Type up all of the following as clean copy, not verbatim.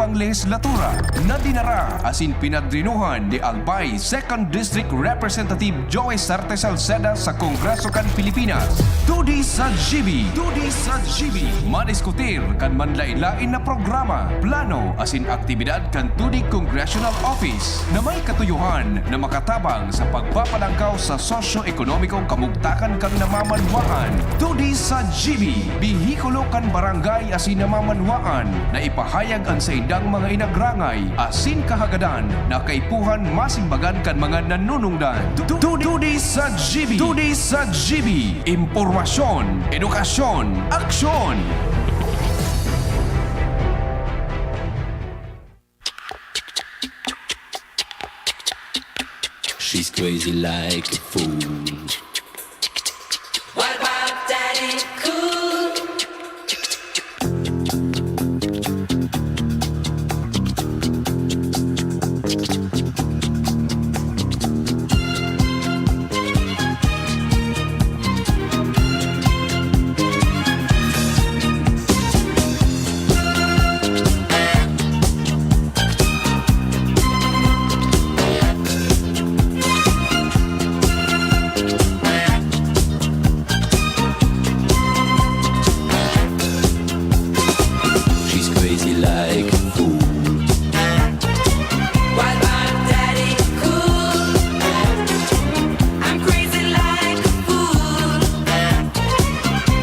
ikaduhang legislatura na dinara asin pinadrinuhan ni Albay 2nd District Representative Joey Sarte Salceda sa Kongreso kan Pilipinas. Tudi sa GB, madiskutir kan manlain-lain na programa, plano asin aktibidad kan tudi Congressional Office na may katuyuhan na makatabang sa pagpapalangkaw sa sosyo-ekonomikong kamugtakan kan namamanwaan. Tudi sa GB, bihikulo kan barangay asin namamanwaan na ipahayag ang sa indang mga inagrangay asin kahagadan na kaipuhan masimbagan kan mga nanunungdan. Tudi sa GB, impormasyon, edukasyon, aksyon. She's crazy like a fool. What about Daddy Cool? She's crazy like a fool. What about Daddy Cool? I'm crazy like a fool.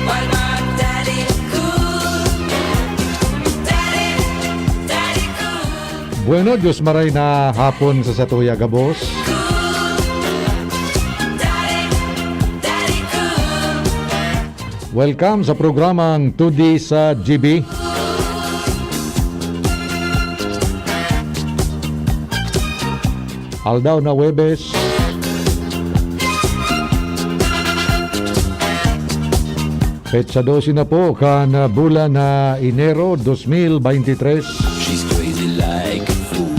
What about Daddy Cool? Daddy Cool. Bueno, Diyos maray na hapon sa Satuya Gabos. Daddy Cool. Welcome sa programang 2D sa GB. Aldaw na Webes. Petsa 12 na po kan bulan na Enero 2023. She's crazy like a fool.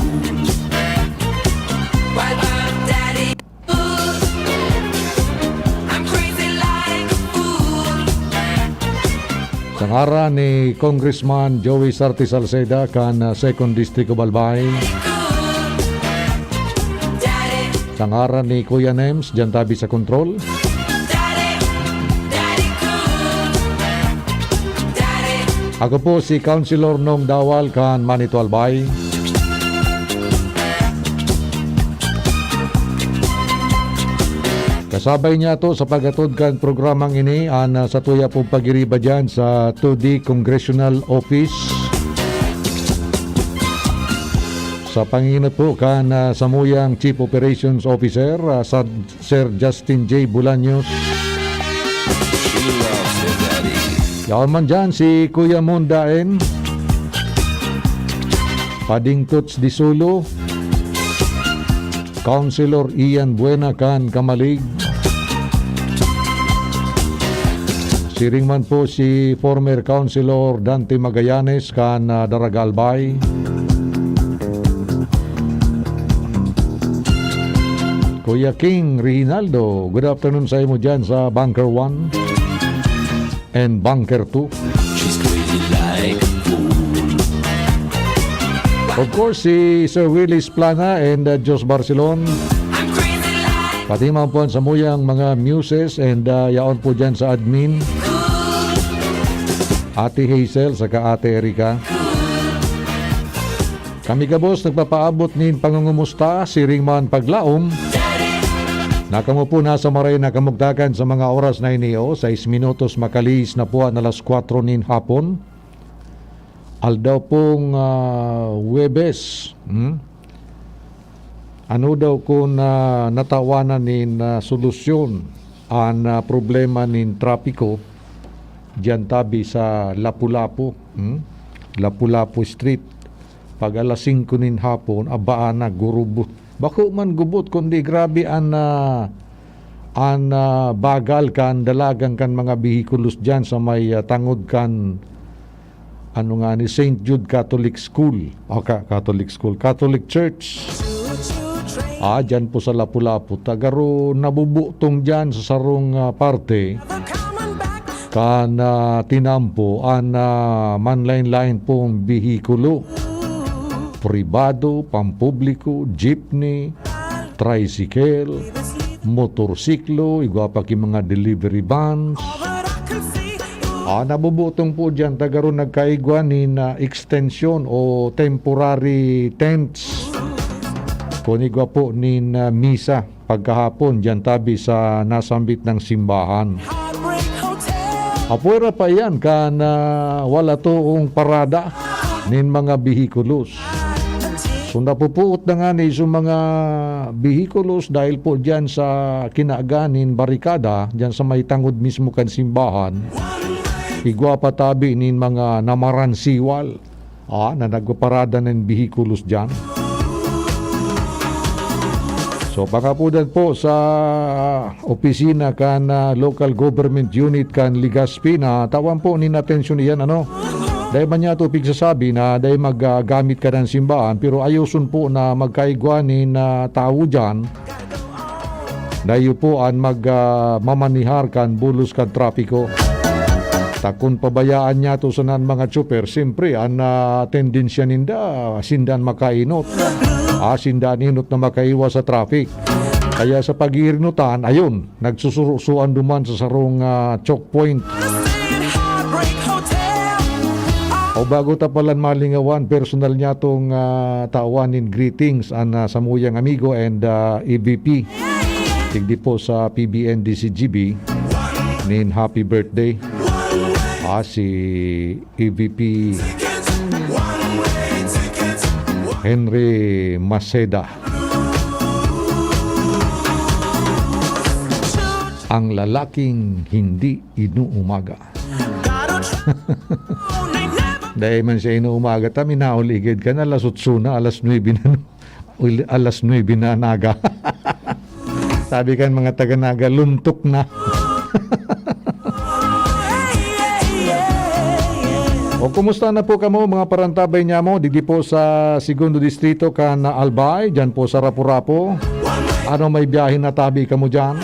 What about Daddy Cool? I'm crazy like a fool. Sa ngaran ni Congressman Joey Sarte Salceda kan 2nd District of Albay. Sa ngaran ni Kuya Nems, dyan tabi sa kontrol. Ako po si Councilor Nong Dawal kan Manito Albay. Kasabay niya to sa pagatod kan programang ini sa tuya po pagiriba dyan sa 2D Congressional Office. Sa pangingat po kan samuyang Chief Operations Officer sa Sir Justin J. Bulaños. She loves her daddy. Yaon man dyan si Kuya Mundaen, Pading Tuts Disulo, Councilor Ian Buena kan Kamalig. Siring man po si former Councilor Dante Magallanes kan Daragalbay. Kuya King Rinaldo, good afternoon sa imo dyan sa Bunker 1 and Bunker 2. She's crazy like a fool. Of course, si Sir Willis Plana and Jos Barcelon. I'm crazy like Pati man po sa muyang mga muses and yaon po dyan sa admin. Ate Hazel, saka Ate Erika. Kami kabos nagpapaabot nin pangungumusta, siring man paglaom. Nakamo po nasa maray na kamugdakan sa mga oras na iniyo, 6 minutos makalis na po ang alas 4 nin hapon. Aldaw pong Webes. Ano daw kung natawanan nin solusyon ang problema nin trapiko diyan tabi sa Lapu-Lapu. Lapu-Lapu Street. Pag alas 5 nin hapon, abaan na gurubot. Bako man gubot kundi grabe an bagal kan dalagang kan mga bihikulos dyan sa may tangod kan ano nga ni St. Jude Catholic School. Catholic Church. Dyan po sa Lapu-Lapu. Tagaro nabubutong dyan sa sarong parte kan tinampo an manlain-lain pong bihikulo. pribado, pampubliko, jeepney, tricycle, motorsiklo, igwa pa ki mga delivery vans. Nabubutong po dyan, tagaroon nagkaigwan ni na extension o temporary tents. Kunigwa po ni na misa pagkahapon dyan tabi sa nasambit ng simbahan. Apuera pa yan ka na wala toong parada nin mga bihikulos. So napupuot na nga ni sa mga bihikulos dahil po dyan sa kinaganin barikada, dyan sa may tangod mismo kan simbahan. Igwa pa tabi nin mga namaransiwal na nagpaparada ng bihikulos dyan. So pakapudan po sa opisina kan local government unit kan Legazpi na tawan po nin atensyon iyan dahil man niya ito pigsasabi na dahil maggamit ka ng simbahan pero ayusun po na magkaigwanin na tao dyan dahil po an mamanihar kan bulos kan trapiko. Takun pabayaan niya ito sa mga tsuper, siyempre ang tendensya ninda sindan makainot. Sindan inot na makaiwas sa traffic. Kaya sa pag-iirnutan, ayun, nagsusurusuan duman sa sarong choke point. O bago tapalan malingawan, personal niya itong tawanin greetings ang samuyang amigo and EVP. Tigdi po sa PBNDCGB nin happy birthday. Si EVP Henry Maceda. Ang lalaking hindi inuumaga. Dahil man siya inuumaga, tami nauligid ka na alas 8 na, alas 9 na naga. Sabi kan mga taga-naga, luntok na. O kumusta na po kamo mga parantabay niya mo? Didi po sa Segundo Distrito kan Albay, dyan po sa Rapu-Rapu. Ano may biyahe na tabi kamo dyan?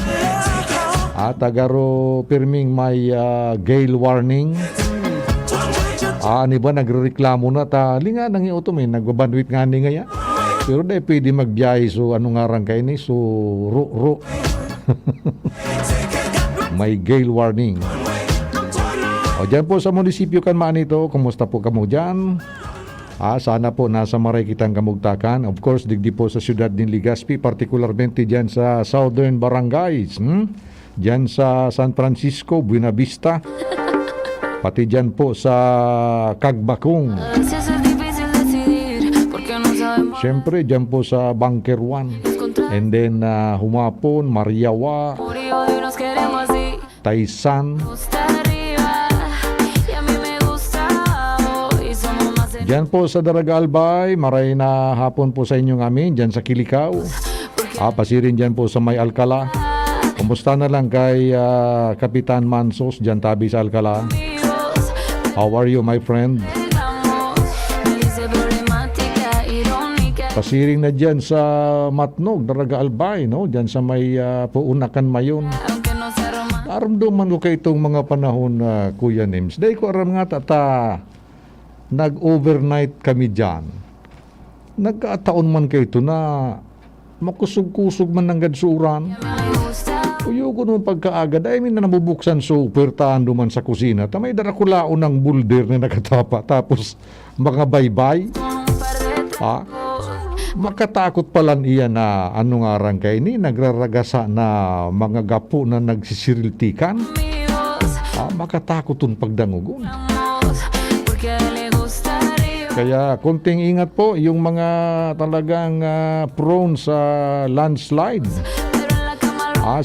Tagaro pirming may gale warning. Ni ba nagrereklamo na linga nang iutumin, nagbabandwit nga ni ngaya. Pero dahil pwede magbiyahe so ano nga rang kayo ni? So ru. May gale warning. O dyan po sa munisipyo kan Manito, kumusta po kamo dyan? Sana po nasa maray kitang kamugtakan. Of course, digdi po sa siyudad din Legazpi, particularmente dyan sa southern barangays. Dyan sa San Francisco, Buena Vista. Pati dyan po sa Cagbakong. Siyempre, dyan po sa Bunker 1. And then, Humapon, Mariawa, Taysan. Diyan po sa Daraga Albay, maray na hapon po sa inyong amin, diyan sa Kilikaw. Pasirin diyan po sa May Alcala. Kumusta na lang kay Kapitan Mansos, diyan tabi sa Alcala. How are you, my friend? Pasiring na diyan sa Matnog, Daraga Albay, no? Diyan sa may Puunakan Mayon. Aramdaman ko kay itong mga panahon, Kuya Nims. Dahil ko aram nga nag-overnight kami dyan. Nagkataon man kayo ito na makusog-kusog man ng gadsuran. Uyo ko nung pagkaaga, dahil min na nabubuksan so pertaan duman sa kusina. Tamay darakulaon ng bulder na nakatapa. Tapos mga baybay. Makatakot palan iyan na ano nga rang kayo ni, nagraragasa na mga gapo na nagsisiriltikan. Makatakot tun pagdangugon. Kaya konting ingat po yung mga talagang prone sa landslide.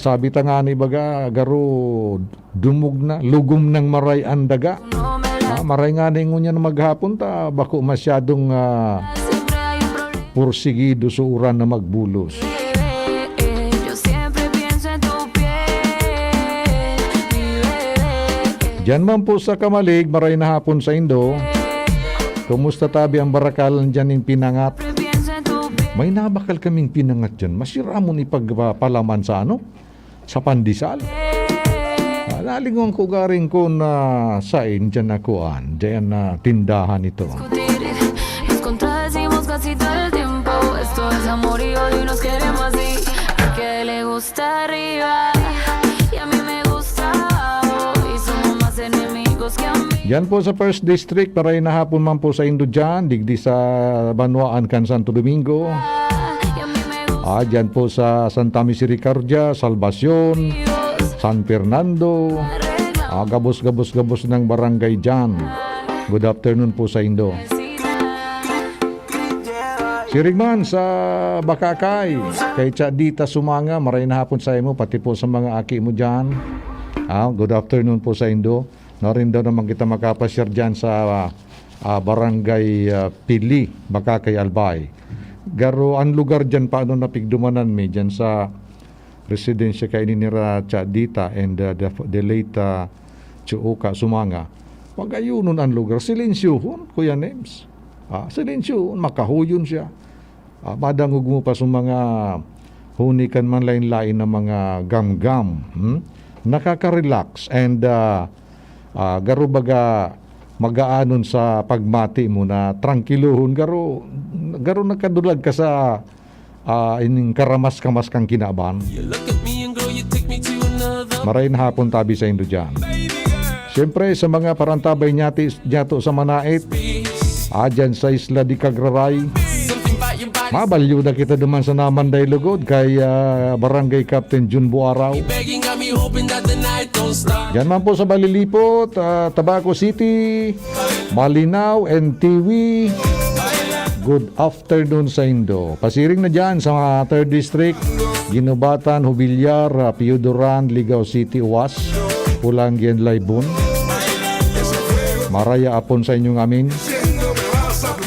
Sabi ta nga ni baga garo lugom ng maray ang daga. Maray nga ni ngunya na maghapon ta bako masyadong pursigido sa uran na magbulos. Diyan man po sa Kamalig, maray na hapon sa Indo. Kumusta tabi ang barakalan dyan in Pinangat? May nabakal kaming pinangat dyan. Masiramon ipagpalaman sa sa pandesal. Nalingon ko garing ko na sain dyan nakuan. Dyan na tindahan ito. así todo el tiempo. Esto es amor y odio y nos queremos así. A que le gusta arriba y a mí me gusta abajo. Y somos más enemigos que amigos. Yan po sa First District, maray na hapon man po sa Indo dyan, digdi sa Banwaan, kan Santo Domingo. Y a mí me gusta Dyan po sa Santa Misericordia, Salvacion, San Fernando, gabos-gabos ng barangay dyan. Good afternoon po sa Indo. Si Rigman sa Bakakay, kay Chadita Sumanga, maray na hapon sa imo, pati po sa mga aki mo dyan. Good afternoon po sa Indo. Narin daw naman kita makapasyar dyan sa barangay Pili, Bakakay, Albay. Garo ang lugar dyan paano napigdumanan mi dyan sa residensya kay Ninira Chadita and the late Chuuka Sumanga. Pagayunon ang lugar, silensyuhon, Kuya Nems. Silensyuhon, makahuyon siya. Madangog mo pa sa mga hunikan man lain-lain na mga gam-gam. Nakaka-relax and garo baga magaanon sa pagmati mo na tranquiluhon garo nakadulag ka sa ining karamas-kamas kang kinaban. Maray na hapon tabi sa Indo dyan. Siyempre sa mga parantabay nyato sa Manait, dyan sa Isla di Cagraray, mabalyo na kita duman sa Namanday Lugod kay Barangay Captain Jun Buaraw. Yan man po sa Balilipot, Tabaco City, Malinaw, NTV. Good afternoon sa Indo. Pasiring na dyan sa 3rd District, Ginubatan, Hubilyar, Piodoran, Ligao City, Uwas, Pulangyan, Laybon. Maraya apon sa inyong amin.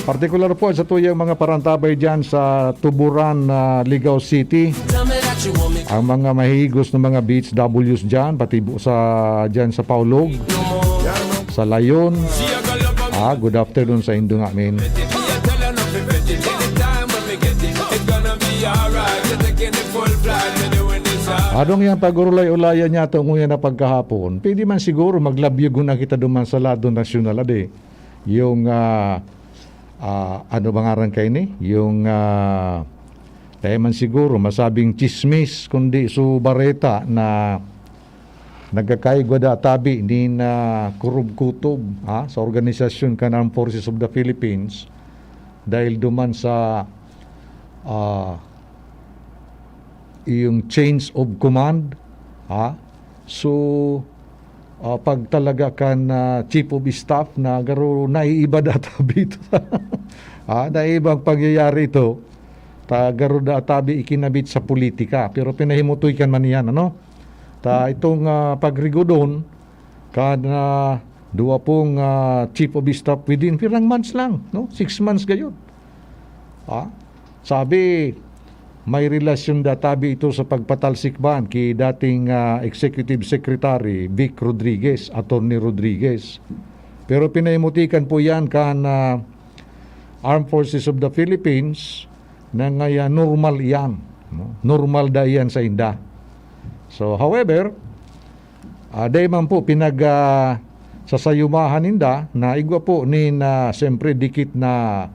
Partikular po sa tuyang mga parantabay dyan sa Tuburan, Ligao City. Ang mga mahigos ng mga beach W's dyan, pati dyan sa Paulog, sa Layon. Good afternoon sa Indo amin. Adong yan pagurulay-ulayan niya ito nguyan na pagkahapon. Pwede man siguro maglabyog na kita duman sa lado nasyonal ade. Yung ano bang aran kay ni? Yung kaya man siguro masabing chismis kundi subareta na nagkakaigwa da tabi ni na kurub-kutob sa organisasyon kan Armed Forces of the Philippines dahil duman sa yung change of command. So pag talaga kan chief of staff na garo naiiba data bito na ibang pangyayari ito garo databi ikinabit sa politika pero pinahimutoy kan man yan itong pagrigodon kan dua pong chief of staff within pirang months lang 6 months gayon. Sabi may relasyon databi ito sa pagpatalsikban kay dating Executive Secretary Vic Rodriguez, Attorney Rodriguez. Pero pinaimutikan po yan kan Armed Forces of the Philippines na ngaya normal yan. Normal da yan sa inda. So however, day man po sasayumahan ninda na igwa po ni na siyempre dikit na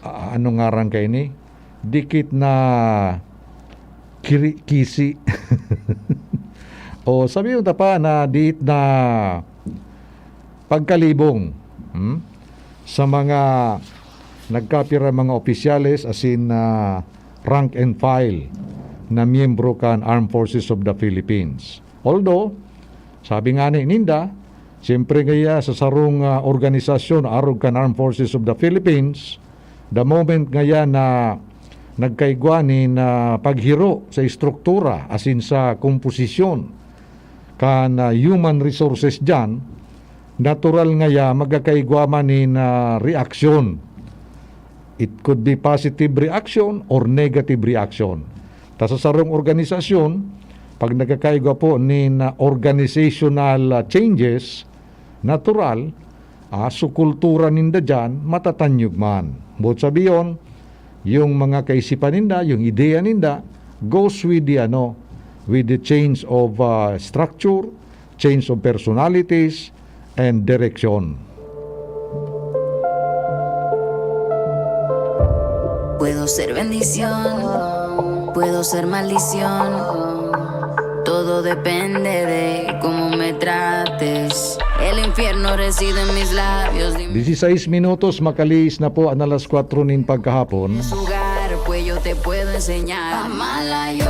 ano ngaran kay ni? Dikit na kisi. O sabi yung tapa na diit na pagkalibong sa mga nagkapira mga opisyales as in rank and file na miyembro kan Armed Forces of the Philippines. Although, sabi nga ni Ninda, siyempre ngaya sa sarong organisasyon arog kan Armed Forces of the Philippines, the moment ngaya na nagkaigwani na paghiro sa istruktura as in sa komposisyon kan human resources dyan, natural ngaya magkakaigwaman ni na reaksyon. It could be positive reaction or negative reaction. Ta sa sarong organisasyon, pag nagkakaigwa po ni na organizational changes, natural, sa kultura ninda dyan, matatanyog man. Bukod sabiyon, yung mga kaisipan ninda, yung ideya ninda, goes with the change of structure, change of personalities, and direction. Puedo ser bendición, puedo ser maldición. Todo depende de cómo me trates. El infierno reside en mis labios. Dime 16 minutos makaliis na po ang alas 4 nin pagkahapon. su hogar, pues yo te puedo enseñar. Amala yo.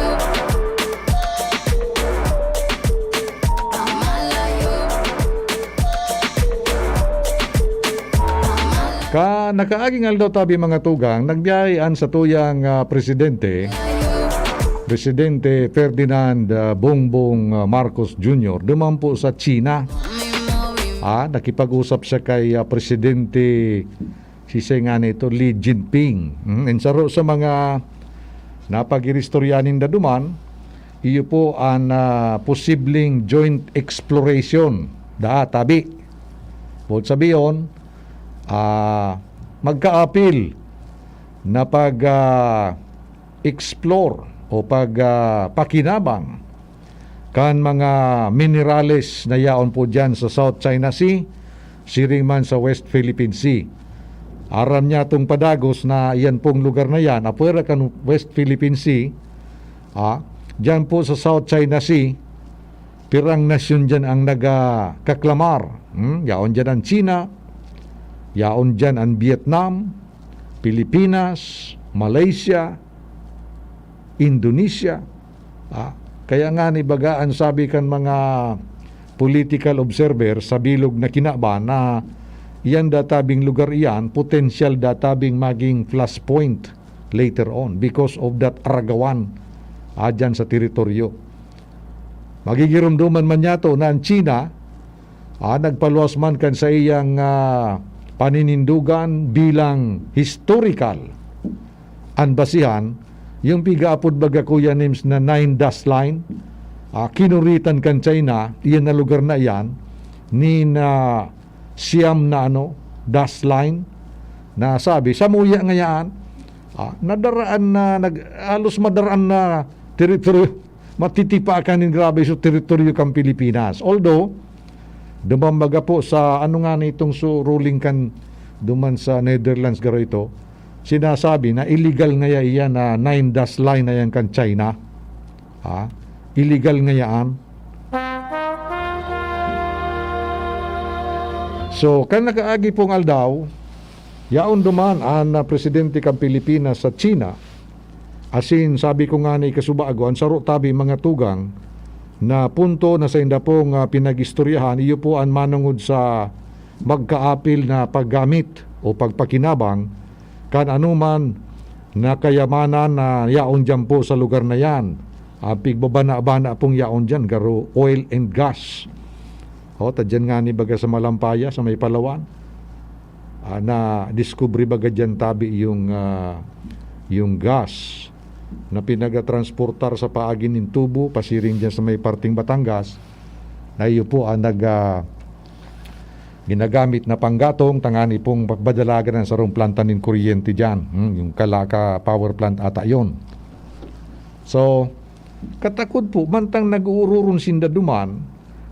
Amala yo. Nakaaging aldaw tabi mga tugang, nagbiyayan sa tuyang presidente Ferdinand Bongbong Marcos Jr. dumampo sa China. Nakipag-usap siya kay Presidente si nga nito Li Jinping. Ensaro sa mga napag-iristoryanin na duman, iyo po ang posibleng joint exploration tabi. Bukod sabiyon, magka-apil na pag-explore o pakinabang kan mga minerales na yaon po dyan sa South China Sea, siring man sa West Philippine Sea. Aram niya itong padagos na iyan pong lugar na yan, apuera kan West Philippine Sea, dyan po sa South China Sea, pirang nasyon dyan ang nagkaklamar. Yaon dyan ang China, yaon dyan ang Vietnam, Pilipinas, Malaysia, Indonesia. Kaya nga ni bagaan sabi kan mga political observer sa bilog na kinaba na iyan databing lugar iyan, potential databing maging flashpoint later on because of that aragawan dyan sa teritoryo. Magigirumduman man niya to na ang China nagpaluwas man kan sa iyang paninindugan bilang historical ang basihan yung pigaapod baga Kuya Nims na 9 dash line, kinuritan kan China, iyan na lugar na iyan, ni na siyam na dash line, na sabi, sa muya ngayaan, nadaraan na, halos madaraan na teritoryo, matitipakan ng grabe sa teritoryo kang Pilipinas. Although, dumambaga po sa nga nitong ruling kan duman sa Netherlands garo ito, sinasabi na illegal nga iyan na 9 dash line na yan kan China. Illegal nga yan. So, kan nakaagi pong aldaw, yaon duman ang presidente kan Pilipinas sa China. Asin, sabi ko nga na ikasubaago, ang saro tabi mga tugang, na punto na sa inda pong pinag-istoryahan, iyo po ang manungod sa magkaapil na paggamit o pagpakinabang kan anuman na kayamanan na yaon dyan po sa lugar na yan. Pigbabana-bana pong yaon dyan, garo oil and gas. Tadyan nga ni baga sa Malampaya, sa may Palawan, na discovery baga dyan tabi yung gas na pinagatransportar sa paagin ng tubo, pasiring dyan sa may parting Batangas, na iyo po ang ginagamit na panggatong, tangani pong pagbadalagan ng sarong planta ng kuryente dyan. Yung Kalaka power plant ata yon. So, katakod po, mantang nag-uururun sinda duman,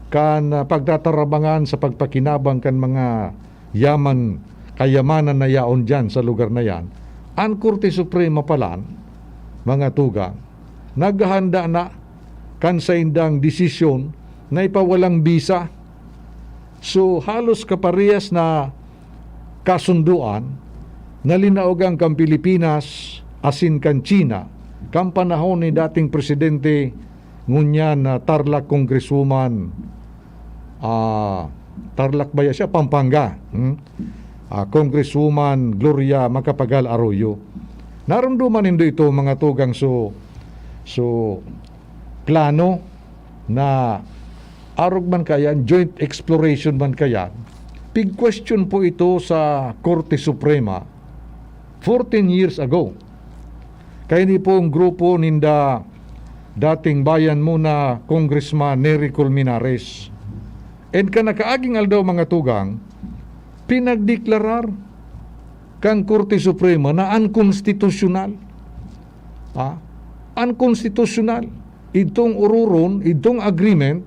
kan pagtatarabangan sa pagpakinabang kan mga kayamanan na yaon dyan sa lugar na yan, ang Korte Suprema palan, mga tugang, naghahanda na kan sa indang desisyon na ipawalang bisa. So, halos kaparehas na kasunduan na linaogang kang Pilipinas asin kan China kang panahon ni dating presidente ngunyan na Tarlac Congresswoman Tarlac ba siya? Pampanga. Congresswoman Gloria Macapagal Arroyo. Naramdaman nindo ito mga tugang so plano na arog man kayan, joint exploration man kayan. Big question po ito sa Korte Suprema 14 years ago. Kaya ni pong grupo ninda dating bayan mo na Congressman Nery Colmenares. And kanakaaging aldaw mga tugang, pinagdeklarar kang Korte Suprema na unconstitutional. Unconstitutional. Itong ururon, itong agreement,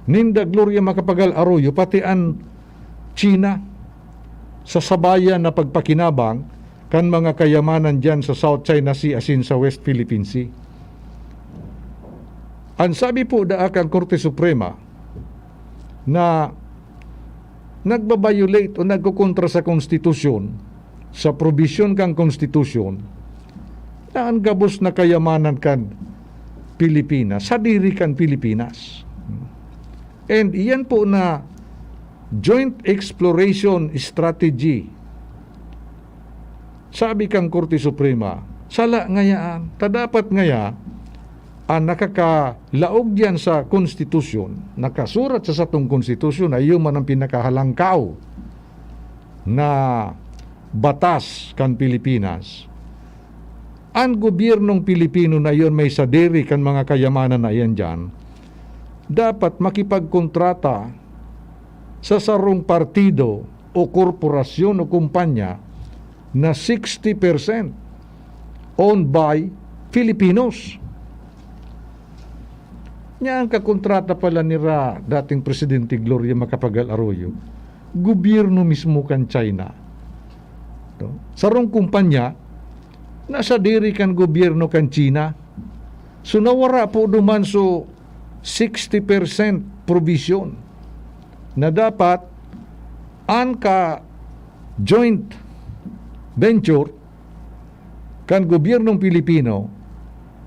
ninda Gloria Macapagal Arroyo, pati ang China, sa sabayan na pagpakinabang, kan mga kayamanan dyan sa South China Sea asin sa West Philippine Sea. Ang sabi po daakang Korte Suprema na nagbabiolate o nagkukontra sa konstitusyon, sa probisyon kang konstitusyon, na ang gabos na kayamanan kan Pilipinas, sa diri kan Pilipinas. And iyan po na Joint Exploration Strategy, sabi kang Korte Suprema, sala ngayaan, tadapat ngaya, ang nakakalaog yan sa konstitusyon, nakasurat sa satong konstitusyon ay yung man ang pinakahalangkaw na batas kan Pilipinas. Ang gobyernong Pilipino na yon may sadiri kan mga kayamanan na yan dyan, dapat makipagkontrata sa sarong partido o korporasyon o kumpanya na 60% owned by Filipinos. Nya ang kakontrata pala nila dating Presidente Gloria Macapagal Arroyo, gobyerno mismo kan China. Sarong kumpanya, nasa diri kan gobyerno kan China. So nawara po duman so 60% provision na dapat ang ka joint venture kan gobyernong Pilipino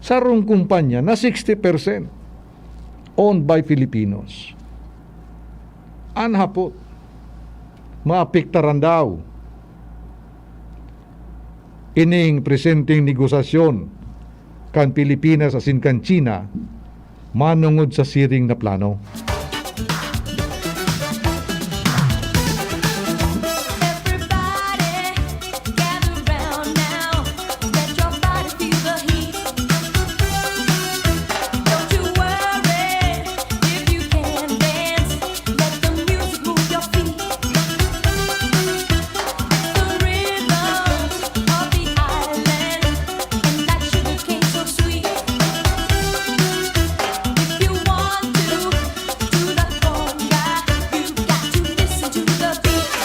sarong kumpanya na 60% owned by Filipinos. Anhapot, maapektaran daw ining presenting negosasyon kan Pilipinas asin kan China manungod sa siring na plano. Everybody, gather round now. Let your body feel the heat. Don't you worry if you can't dance. Let the music move your feet. The rhythm of the island, and that sugar cane so sweet. If you want to do the conga, you got to listen to the beat.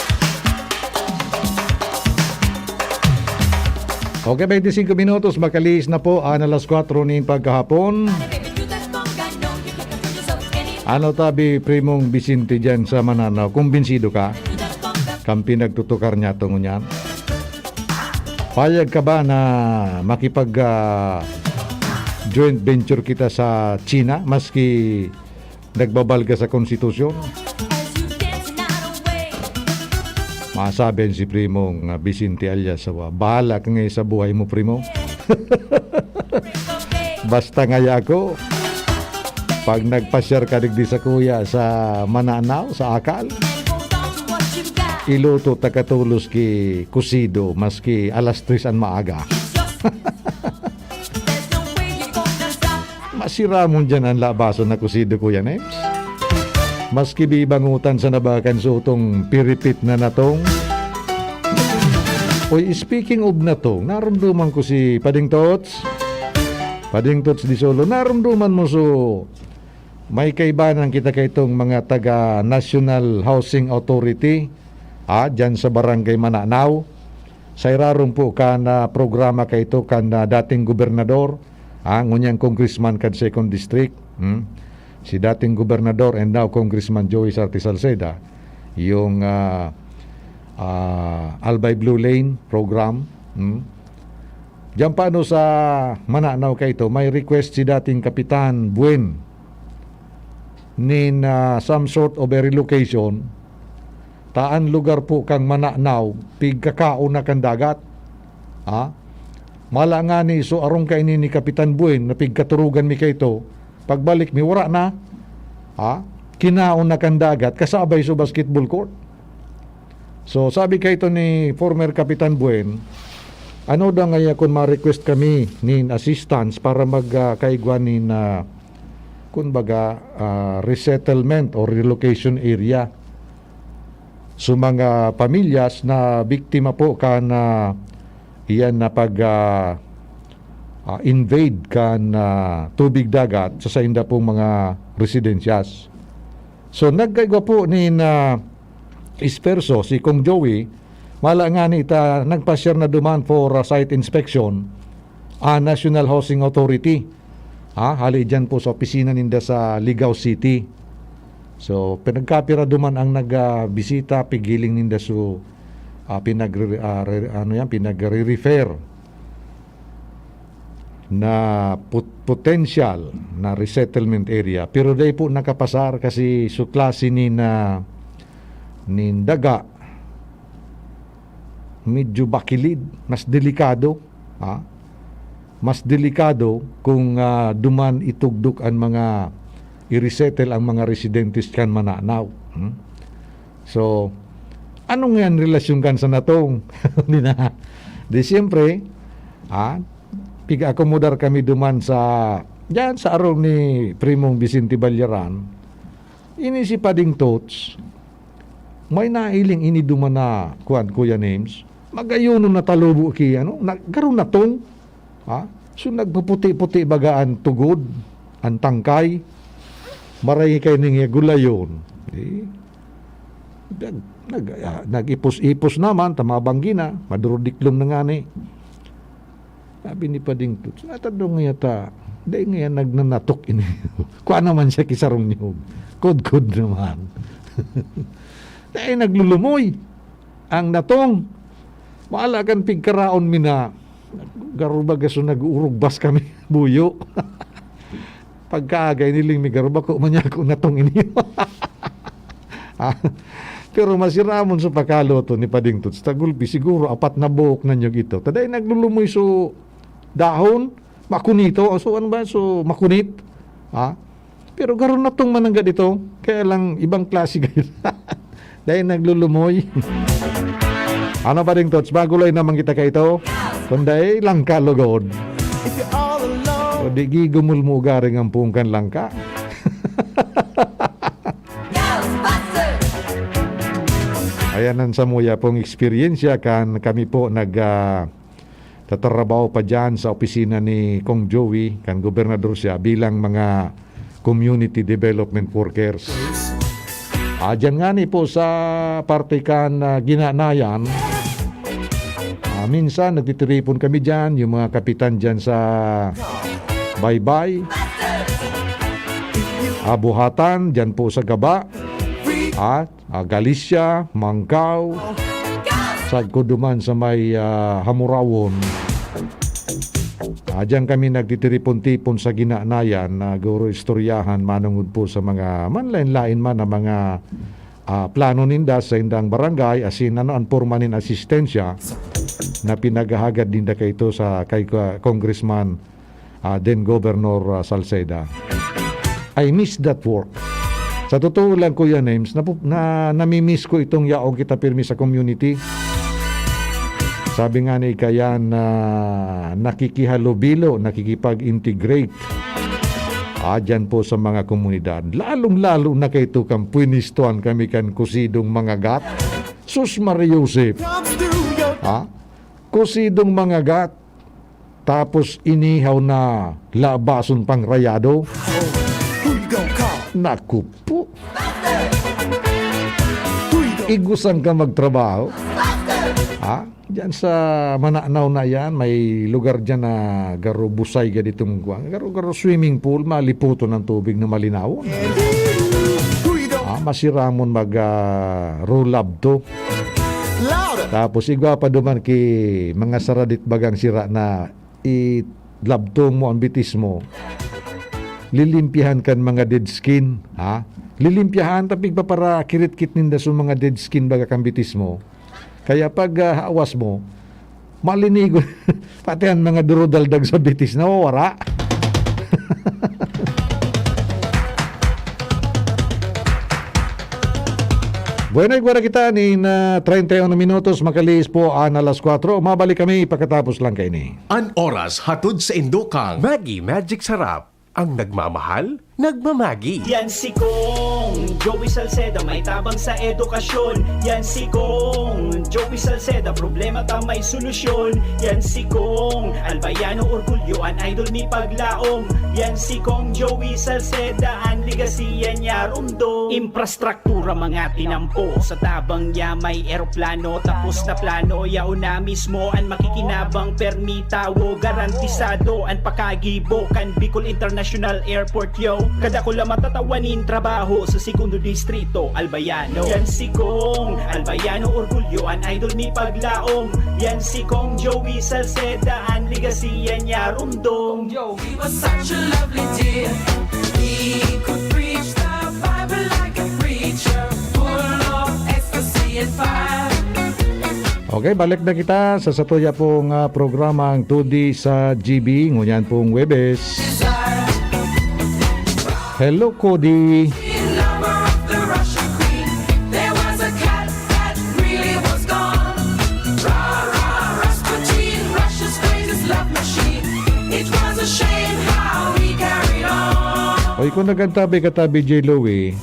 Okay, 25 minutos, makalis na po ang alas 4 ning pagkahapon. Baby, do that conga, no, you can't control yourself any. Ano tabi primong Vicente dyan sa Mananaw? Kumbinsido ka? Do that conga. Kampi nagtutukar niya tungo niyan. Payag ka ba na makipag joint venture kita sa China maski nagbabalga sa konstitusyon? As you dance the night away. Masabi si primong Vicente alias sawa. Bahala ka ngayon sa buhay mo, primo. Basta ngaya ako, pag nagpasyar ka digdi sa kuya sa Mananaw, sa Akal, And hold on to what you got. iluto takatulos ki kusido maski alas 3 ang maaga. It's just there's no way you're gonna stop. Masira mo dyan ang labaso na kusido, Kuya Nems. Maski bibangutan sa nabakan so itong piripit na natong. Oy, speaking of natong, naramdaman ko si Pading Tots. Pading Tots di Solo, naramdaman mo so may kaibanan kita kay itong mga taga National Housing Authority dyan sa Barangay Mananaw. Sa irarong po ka na programa kay ito kan dating gobernador, ngunyang congressman kan 2nd District. Si dating gobernador and now Congressman Joey Sarti Salceda, yung Albay Blue Lane program. Diyan paano sa Mananaw kay ito, may request si dating Kapitan Buen nin some sort of a relocation. Taan lugar po kang Mananaw, pigkakao na kang dagat. Mala nga ni so arong kaini ni Kapitan Buen na pigkaturugan mi kay ito. Pagbalik mi wara na. Kinaon na kang dagat kasabay sa basketball court. So sabi kay ito ni former Kapitan Buen, ano daw nga kung ma-request kami nin assistance para magkaigwan nin kumbaga resettlement or relocation area sa mga pamilyas na biktima po ka na iyan na pag invade kan tubig dagat sa inda pong mga residensyas. So nagkaigwa po ni Isperso si Kong Joey Mala nga ni ita nagpa-share na duman for site inspection National Housing Authority. Hali dyan po sa opisina ninda sa Ligao City. So pinagkapira duman ang nagbisita pigiling ninda so pinagre-refer na potential na resettlement area, pero day po nakapasar kasi su klase ni daga medyo bakilid, mas delikado mas delikado kung duman itugdok ang mga i-resettle ang mga residentes kan Mananaw. So anong yan relasyon kan sa natong? Di siyempre piga-akomodar kami duman sa diyan sa araw ni Primong Vicente Ballaran. Inisipa ding tots may nailing ini duman na Kuya Names magayunon na talubo ki nagkaroon na tong so nagpaputi-puti bagaan tugod ang tangkay maray kay ning gulayon nag-ipos-ipos naman tamabanggi na madurudiklom na nga ni. Sabi ni Pading Tuts, natadong nga yata, dahil nga yan nagnanatok ini. Kuha naman siya kisarong niyo. Kod-kod naman. Dahil naglulumoy. Ang natong, maalagan pigkaraon mi na, garubagaso nag-urugbas kami, buyo. Pagkaagay niling mi garubag ko, manya ko natong ini. Pero masiramon sa pakaloto ni Pading Tuts, tagulpi siguro 4 na buhok na nyo ito. Taday naglulumoy so dahon, makunito, so ano ba, so makunit. Pero garon na tong manangga dito, kaya lang ibang klase kayo. Dahil naglulumoy. Ano Pading Tuts, bago lang naman kita kayo ito, kunday langka lugod. O di gigumulmugaring ang pungkan langka. Ayan ang samuya pong eksperyensya kan kami po tatrabaho pa dyan sa opisina ni Kong Joey kan gobernador siya bilang mga community development workers. Dyan nga ni po sa parte kan ginanayan, minsan nagtitiripon kami dyan, yung mga kapitan dyan sa Baybay, Buhatan, dyan po sa Gaba, Galicia, Mangkaw, sagko duman sa may Hamurawon. Diyan kami nagtitiripon-tipon sa ginanayan na guro istoryahan manungod po sa mga manlain-lain man na mga plano ninda sa indang barangay asin ang pormanin asistensya na pinagahagad dinda kay ito sa kay Congressman then Governor Salceda. I miss that work. Sa totoo lang, Kuya Names, namimiss ko itong yaong kita pirmi sa community. Sabi nga ni Kayan na nakikihalubilo, nakikipag-integrate dyan po sa mga komunidad. Lalong-lalo na kay ito kang pwinistuan kami kan kusidong mga gat. Sus Maria Josep. Kusidong mga gat. Tapos inihaw na labason pang rayado. Naku po. Igusan ka magtrabaho. Diyan sa Mananaw na yan, may lugar dyan na garo busay ka ditong guwang. Garo swimming pool, maliputo ng tubig na malinaw. Masiramon mag roll up to. Tapos igwa pa duman ki mga saradit bagang sira na i-labto mo ang bitis mo. Lilimpihan kan mga dead skin, lilimpihan tapi pa para kirit-kit ninda sa mga dead skin baga kambitis mo. Kaya pag awas mo, malinigo pati ang mga durudaldag sa bitis na wara. Buena iguara kita ni na 31 minutos makalis po alas 4. Mabalik kami pagkatapos lang kayo ni. An oras hatod sa Indokang Maggie Magic Sarap. Ang nagmamahal, nagmamagi. Yan si Kong Joey Salceda, may tabang sa edukasyon. Yan si Kong Joey Salceda, problema ta may solusyon. Yan si Kong Albayano, orgulyo an idol mi paglaom. Yan si Kong Joey Salceda, ang ligasiya niya rumdo. Infrastruktura mga tinampo, sa tabang niya may eroplano. Tapos na plano, yao na mismo ang makikinabang permita. Wo garantisado ang pakagibo kan Bicol International Airport yo. Kada ko lang matatawanin trabaho sa segundo distrito Albayano. Yan si Kong Albayano, orgulyo an idol mi paglaom. Yan si Kong Joey Salceda, ang ligasiya niya rumdong. Joey was such a lovely dear. He could preach the Bible like a preacher, full of ecstasy and fire. Okay, balik na kita sa satuya pong programa ang 2D sa GB. Ngunyan pong Webes. Hello, Cody. Lover of the Russian queen. There was a cat that really was gone. Rah, rah, Rasputin, Russia's greatest love machine. It was a shame how he carried on. O, kung nagkantabi-katabi, J. Louie,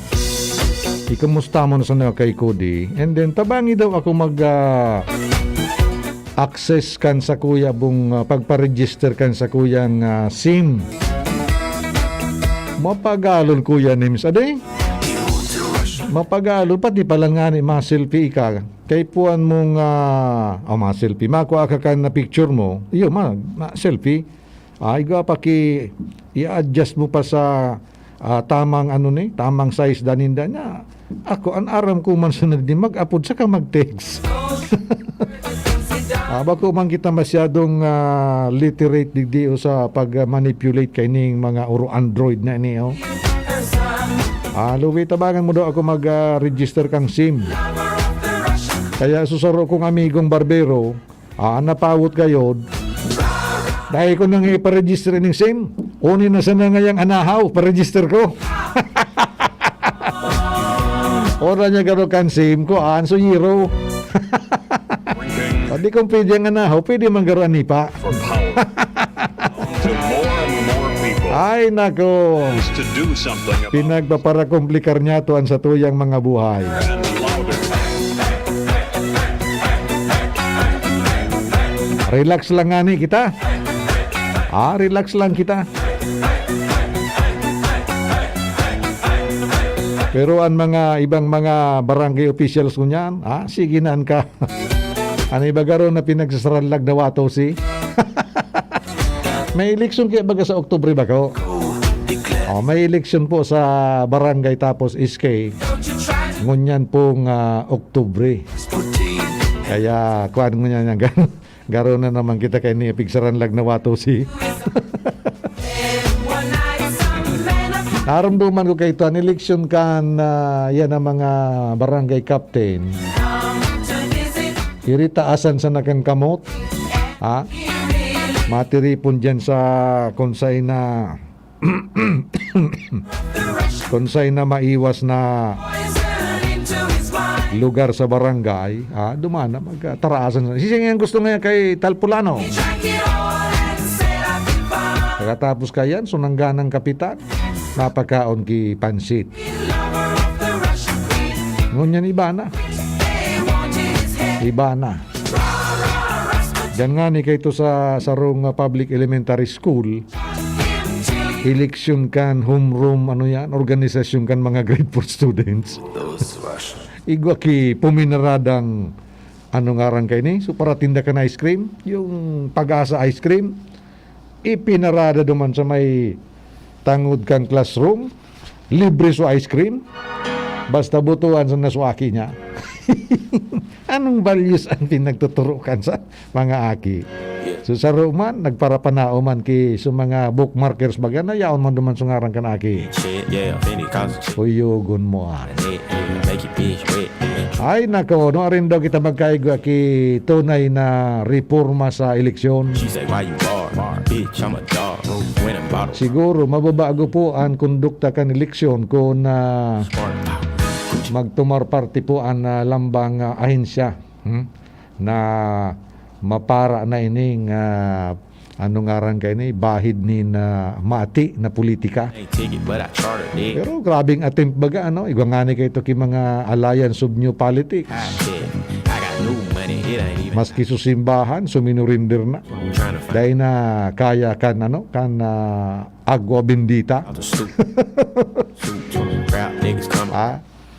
ikamusta mo na sana kay Cody. And then, tabangi daw ako access kan sa kuya bung pagpa-register kan sa kuyang SIM. Mapagalon kuya names aday. Mapagalon pati pala nga ni ma-selfie ka. Kay puan mong ma-selfie. Makuha ka kan na picture mo. Iyo ma-selfie. Ay ga pa ki i-adjust mo pa sa tamang tamang size daninda na. Ako an aram ko man sunod di mag-upload sa ka mag-text. Bako man kita masyadong literate digdi o sa pag-manipulate kaining mga Android na niyo. Luwi tabangan mo daw ako mag-register kang SIM. Kaya susaro kong amigong barbero, napawot kayo. Dahil ko nang iparegister ng SIM, unin na sana ngayang anahaw, paregister ko. Ora niya garo kan SIM ko, so zero. Hindi kung pwede ang anahaw, pwede manggaroan ni pa. Ay nako, pinagpaparakomplikar niya tuan sa tuyang mga buhay. Relax lang nga ni kita. Relax lang kita. Pero ang mga ibang mga barangay officials ko niyan, sige naan ka. Ano iba garo na pinagsasarallag na wato si? May eleksyon kaya baga sa Oktubre ba ko? May eleksyon po sa barangay tapos SK. Ngunyan pong Oktubre. Kaya kuan ngunyan yan garo na naman kita kay ni pigsaranlag na wato si. Naramdaman ko kay ito ang eleksyon kan yan ang mga barangay captain. Iritaasan sa nakan kamot. Matiripon dyan sa konsay na konsay na maiwas na lugar sa barangay. Dumana magtaraasan. Sisingin gusto nga kay Talpulano. Pagkatapos kayan, sunangganang kapitan. Napakaon ki pansit. Ngunyan iba na. Iba na. Diyan nga ni kayo sa sarong public elementary school, election kan, homeroom, organisasyon kan mga grade 4 students. Igwa ki puminaradang ngarang kayo ni, so para tinda ka na ice cream, yung Pag-asa ice cream, ipinarada duman sa may tangod kang classroom, libre so ice cream, basta butuan sa naswaki niya. Anong values ang pinagtuturukan sa mga aki? So sa Roman, nagparapanaw man ki sa mga bookmarkers baga na yaon man duman sungarang kan aki. Uyugon mo Ay nako, no rin daw kita magkaigo ki tunay na reforma sa eleksyon. Siguro mababago po ang kondukta kan eleksyon kung magtumar party po ang lambang ahensya na mapara na ining ano nga ran kayo ni, bahid ni na mati na politika. Ain't ticket, but I chartered it. Pero grabing attempt baga, ano, igwangani kayo ito ki mga alliance of new politics. I said, I got new money, it ain't even. Maski susimbahan, suminurinder na. I'm trying to find Dahil na kaya kan, ano, kan agwa bendita. out the soup. Soup, crap, niggas coming.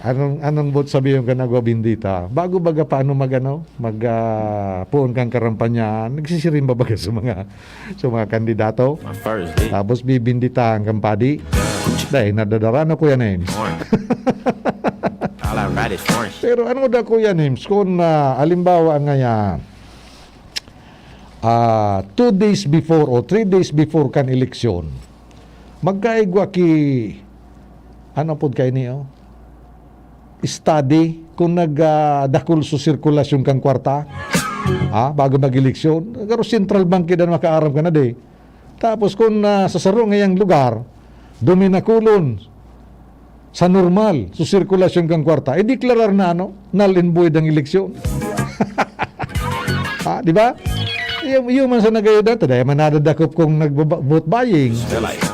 Anong bot sabihin ka na agwa bendita? Bago baga paano puon kang karampanyahan, nagsisirimba baga sa mga kandidato. My first dick. Tapos bibinditahan kang padi. Dahil nadadara na Kuya Names. Orange. All I ride is orange. Pero ano da Kuya Names, kung alimbawa ngayon, 2 days before o 3 days before kan eleksyon, magkaigwa ki, ano po kayo niyo? Study kung nagdakol sa sirkulasyon kang kwarta, bago mag-eleksyon, pero central bank kita makaaram ka na de. Tapos kung sa saro ngayang lugar, duminakulon sa normal, sa sirkulasyon kang kwarta, deklarar na null and void ang eleksyon. Di ba? Yung man sa nagayo dito, dahil manadadakop kung nag-vote buying.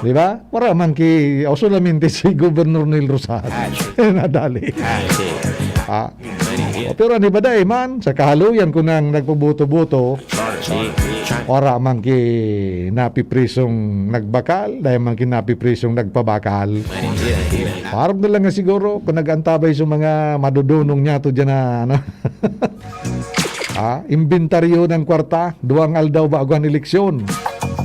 Di ba? Para man ki, solamente si Governor Neil Rosado. Nadali. I said, money, it. Pero ano ba dahil man, sa kahaluyan ko nang nagpabuto-buto, Chartered it. Trying para man ki napiprisong nagbakal, dahil man ki napiprisong nagpabakal. money, it ain't. Parang na lang nga siguro kung nag-antabay sa mga madudunong niya to dyan na inventaryo ng kwarta, 2 aldaw bago ang eleksyon.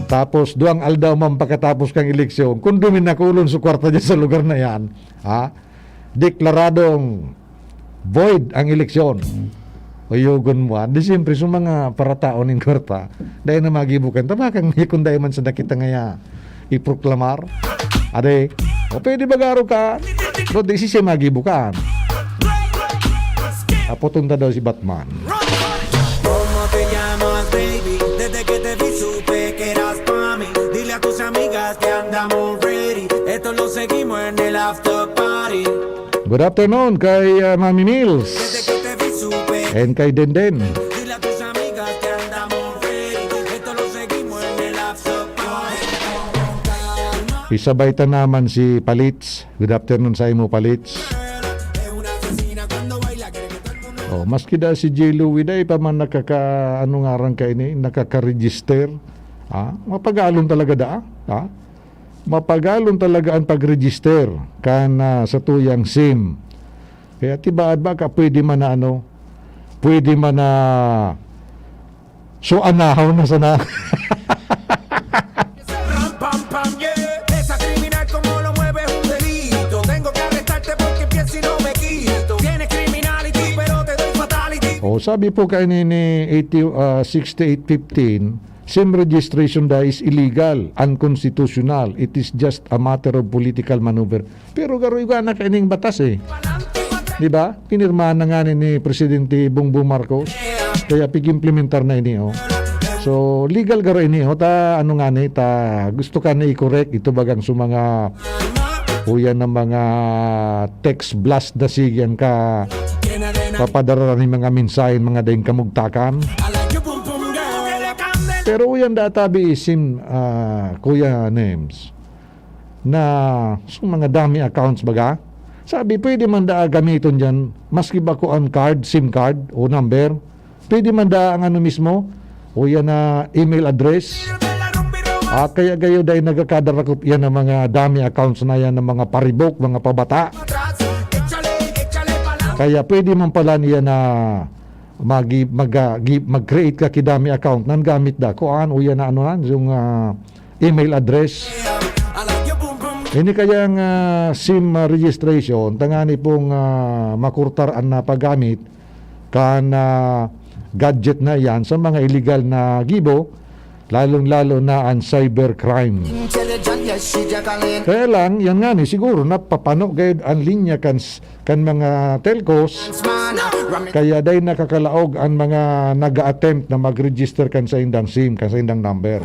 Tapos 2 aldaw man pagkatapos kang eleksyon, kung duminakulon sa kwarta dyan sa lugar na yan, deklaradong void ang eleksyon. O yugon mo, di siyempre sa mga parataon ng kwarta, dahil na magibukan, tabakang kung dahil man sa nakita ngaya iproklamar. Ade, o pwede ba garo ka? Pero di siya magibukan. Apotunta daw si Batman. ¿Cómo te llamas, baby? Desde que te vi supe que eras pa' mí. Dile a tus amigas que andamos ready. Esto lo seguimos en el after party. Good afternoon kay Mami Mills Desde que te vi supe. and kay Denden. Dile a tus amigas que andamos ready. Esto lo seguimos en el after party. Isabaitan naman si Palits. Good afternoon sa imo, Palits. Es una asesina cuando baila. Quiere que todo el mundo. Oh, maski da si J. Louie day pa man ano nga ran kay ni nakaka-register. Mapagalon talaga da. Mapagalon talaga ang pag-register kan sa tuyang SIM. Kaya tibaad ba ka pwede man na pwede man na so anahaw na sana. Ram, pam, pam, yeah. Esa criminal como lo mueve es un delito. Tengo que arrestarte porque pienso y no me quito. Tienes criminality pero te doy fatality. Sabi po kay ni 6815, SIM registration da is illegal, unconstitutional. It is just a matter of political maneuver. Pero garo iba na kaining batas Di ba? Pinirmahan na nga ni Presidente Bongbong Marcos. Kaya pig-implementar na ini So legal garo ini ta ano nga ni ta gusto ka na i-correct ito bagang sa mga uyan ng mga text blast da sigyan ka papadara ni mga mensahe mga daing kamugtakan. I like your boom boom girl. Que le cambie. Pero uyan databi isim Kuya Names na sa mga dami accounts baga. Sabi pwede man da gamiton dyan maski ba ko ang card, SIM card o number. Pwede man da ang ano mismo o yan na email address. Kaya gayo dahil nagkakadarako yan ng mga dami accounts na yan ng mga paribok, mga pabata. Kaya pwede man pala niya na mag-create ka kidami account nang gamit da ko o yan na yung email address. I like your boom boom. Ini kayang SIM registration tangani pong makurtar na paggamit kan gadget na yan sa mga illegal na gibo, lalong-lalo na ang cybercrime. Intelligent, yes, she jacqueline. Kaya lang, yan nga ni, siguro napapano gayud ang linya kan mga telcos, kaya dahil nakakalaog ang mga nag-attempt na mag-register kan sa indang SIM, kan sa indang number.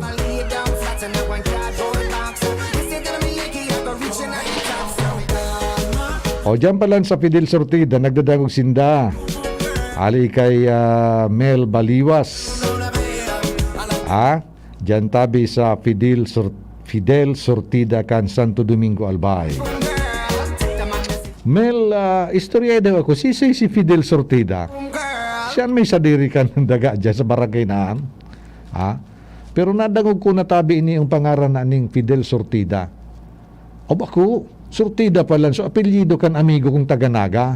O dyan pa lang sa Fidel Sortida, nagdadangog sinda. Ali kay Mel Baliwas. Diyan tabi sa Fidel Sortida kan Santo Domingo Albay. Mel, istorya daw ako, si Fidel Sortida. Siya may sadiri kan ng daga dyan sa barangay naan. Ha? Pero nadangog ko na tabi ini yung pangaran na ning Fidel Sortida. O bako, Sortida pa lang. So, apelyido kan amigo kong taga-Naga.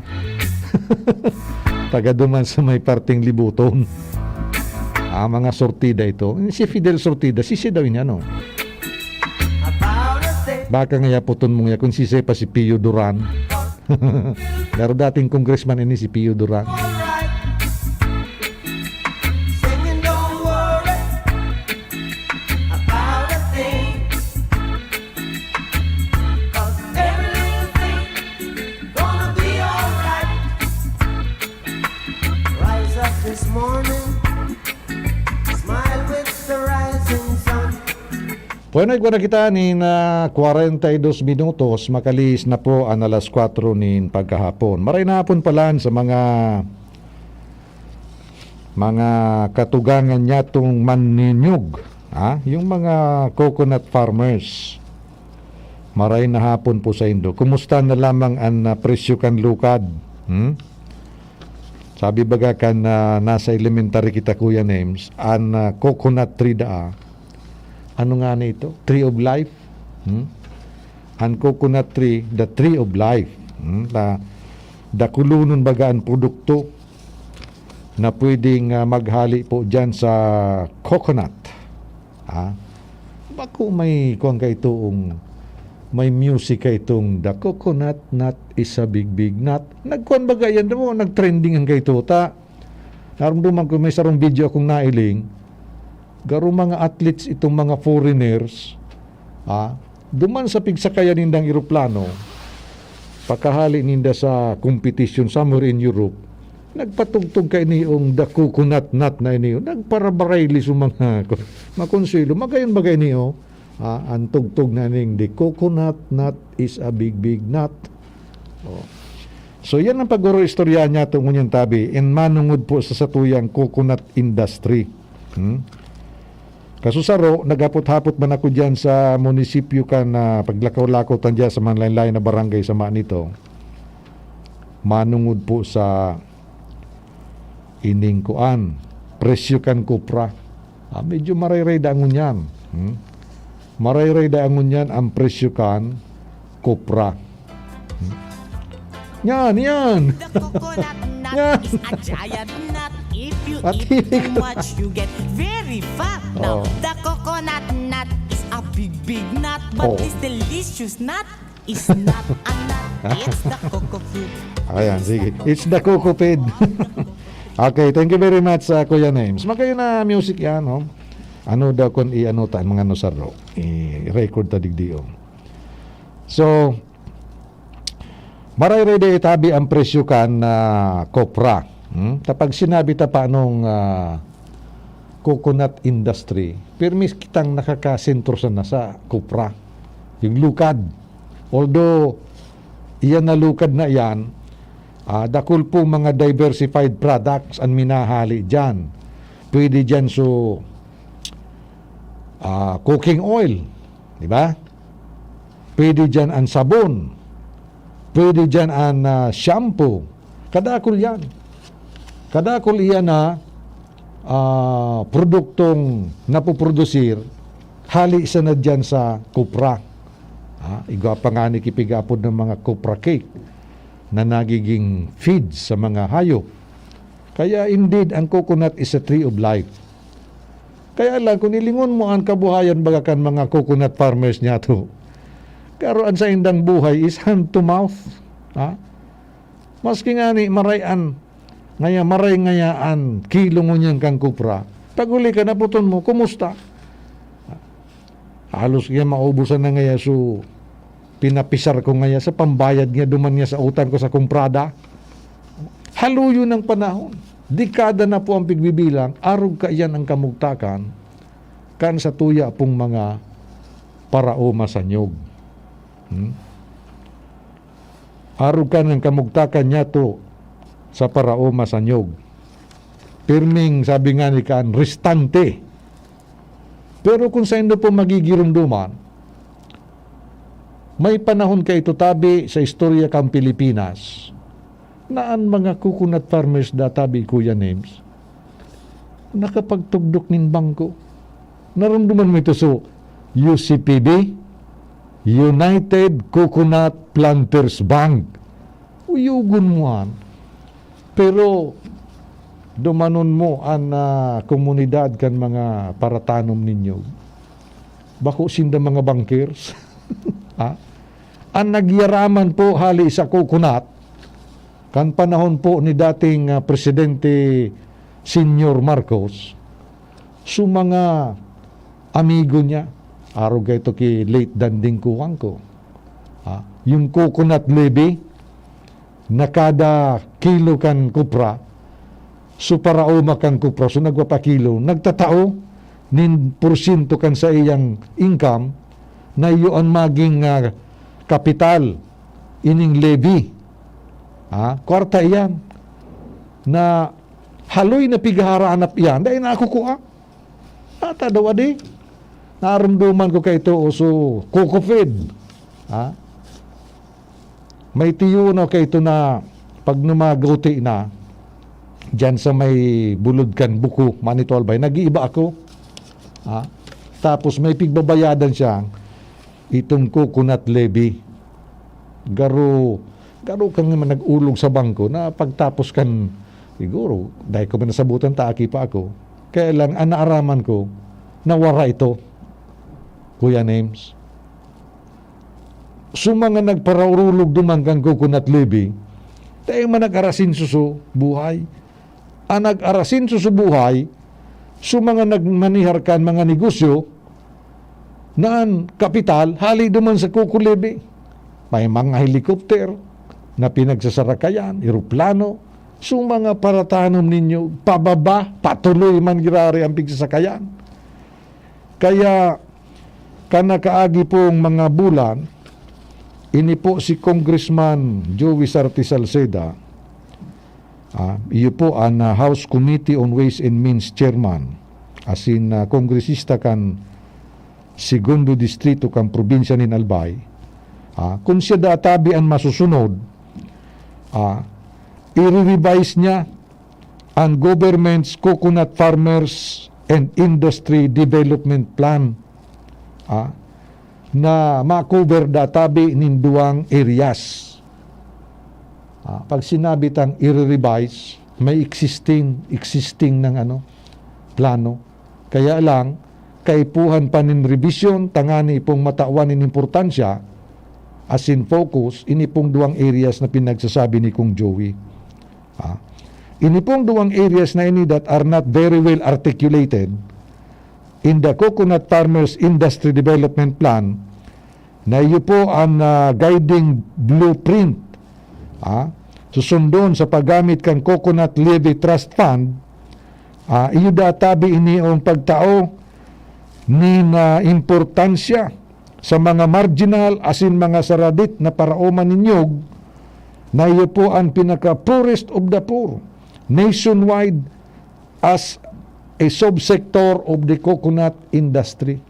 Taga duman sa may parting Libuton. Mga Sortida ito. Si Fidel Sortida, sisi daw niya, no? Baka nga puton mo nga kung sisi pa si Pio Duran. Pero dating congressman ini si Pio Duran. Singing, don't worry about a thing, 'cause every little thing gonna be alright. Rise up this morning, smile with the rising sun. Bueno, ko na kita ni na 42 minutos, makalis na po ang alas 4 nin pagkahapon. Maray na hapon pala sa mga katugangan niya itong manninyog, yung mga coconut farmers. Maray na hapon po sa Indo. Kumusta na lamang ang presyo kan lukad? Sabi baga kan nasa elementary kita, Kuya Names, ang coconut tree ano nga na ito? Tree of life. Ang coconut tree, the tree of life. Dakulunon baga ang produkto na pwedeng maghali po dyan sa coconut. Bako may kuwang ka itong may music ka itong the coconut nut is a big nut. Nagkuhan baga yan mo, nagtrending ang kaito. Naramdaman ko may sarong video akong nailing. Garo mga athletes itong mga foreigners, duman sa pigsakayan nindang eroplano, pagkahali ninda sa competition somewhere in Europe, nagpatugtog kay niyong the coconut nut na iniyo, nagparabarayli sa mga makonsilo, magayon bagay niyo, ang tugtog na ning the coconut nut is a big nut. So yan ang paguro istorya niya itong ngunyang tabi, in manungod po sa satuyang coconut industry. Kasusaro, nagapot-hapot man ako dyan sa munisipyo kan na paglakaw-lakaw dyan sa manlain-lain na barangay sa nito. Manungod po sa iningkuan, presyo kan kupra. Medyo maray-ray daangon yan. Maray-ray daangon yan ang presyo kan kupra. Yan! The coconut nut is a giant nut. If you eat too much, you get very fat. Now, the coconut nut is a big nut, but this delicious nut is not a nut. It's the coco fruit. Ayan, sige. It's the coco pid. Okay, thank you very much, Kuya Names. Magayo na music yan, no? Ano daw kung i-ano ta, mga nusaro, i-record ta digdiyo. So, maray-ray de itabi ang presyo kan kopra. Tapag sinabi ta pa nung coconut industry, permis kitang nakakasentro sa nasa kopra. Yung lukad. Although, iyan na lukad na yan, dakul po mga diversified products ang minahali dyan. Pwede dyan so cooking oil. Diba? Pwede dyan ang sabon. Pwede dyan ang shampoo. Kadakol yan. Kadakol iyan na produktong napuprodusir, hali isa na dyan sa kupra. Igwa pa nga ni kipigapod ng mga kupra cake na nagiging feed sa mga hayop. Kaya indeed, ang coconut is a tree of life. Kaya lang, kung ilingon mo ang kabuhayan bagakan mga coconut farmers niya to, karoon sa indang buhay is hand to mouth. Maski nga ni marayan, maray ngayaan, kilo mo niyang kang kupra. Pag-uli ka, naputon mo, kumusta? Halos kaya maubusan na ngaya so pinapisar ko ngaya sa pambayad niya duman niya sa utang ko sa kumprada. Haluyo ng panahon. Dekada na po ang pigbibilang, arog ka yan ang kamugtakan kan sa tuya pong mga parao masanyog. Arog ka ng kamugtakan niya to sa parao masanyog. Pirming sabi nga ni kan, restante. Pero kung sa indo po magigirumduman, may panahon kay ito tabi sa istorya kang Pilipinas na ang mga coconut farmers databi, Kuya Names, nakapagtugdok nin bangko. Naramdaman mo ito so UCPB, United Coconut Planters Bank. Uyugon mo an. Pero dumanon mo ang komunidad kan mga paratanom ninyo. Bako sinda mga bankers. Ha? Ang nagyaraman po hali sa coconut kan panahon po ni dating Presidente Senior Marcos, su mga amigo niya, araw ito ki late Danding Kuwang ko, yung coconut levy na kada kilo kan kupra, su paraoma kan kupra, su nagwapakilo, nagtatao nin porsyento kan sa iyang income na iyon maging kapital ining levy. Kwarta iyan na haloy na pigaharaan iyan dahil na ako kuha. Tadawa di. Naramduman ko kay ito uso kukufid. May tiyo na kay ito na pag numaguti na dyan sa may buludkan buko Manito Albay, nag-iiba ako. Tapos may pigbabayadan siya itong coconut levy. Garo kang naman nag-ulog sa bangko na pagtapos kan siguro dahil ko man nasabutan taaki pa ako, kaya lang ang naaraman ko nawara ito, Kuya Names. Mga nagparaurulog duman kang coconut levy tayo man nag-arasin suso buhay. Ang nag-arasin suso buhay mga nagmanihar kan mga negosyo naan kapital hali duman sa coco levy. May mga helikopter na pinagsasarakayan, eroplano, mga paratanom ninyo, pababa, patuloy man girari ang pigsasakayan. Kaya, kanakaagi pong mga bulan, ini po si Congressman Joey Sarte Salceda, iyo po ang House Committee on Ways and Means Chairman, as in kongresista kan Segundo Distrito kan probinsya nin Albay. Kung siya databi ang masusunod, i-revise niya ang government's Coconut Farmers and Industry Development Plan na ma-cover databi nin duwang areas. Pag sinabi tang i-revise, may existing ng plano. Kaya lang, kaipuhan pa nin revision, tangani pong matawan nin importansya, as in focus, ini pong duwang areas na pinagsasabi ni Kung Joey. Ini pong duwang areas na ini that are not very well articulated in the Coconut Farmers Industry Development Plan, na iyo po ang guiding blueprint susundon sa paggamit kang Coconut Levy Trust Fund. Iyo databi ini ang pagtao ni na importansya sa mga marginal asin mga saradit na paraoman ninyog na iyo po ang pinaka-poorest of the poor nationwide as a subsector of the coconut industry.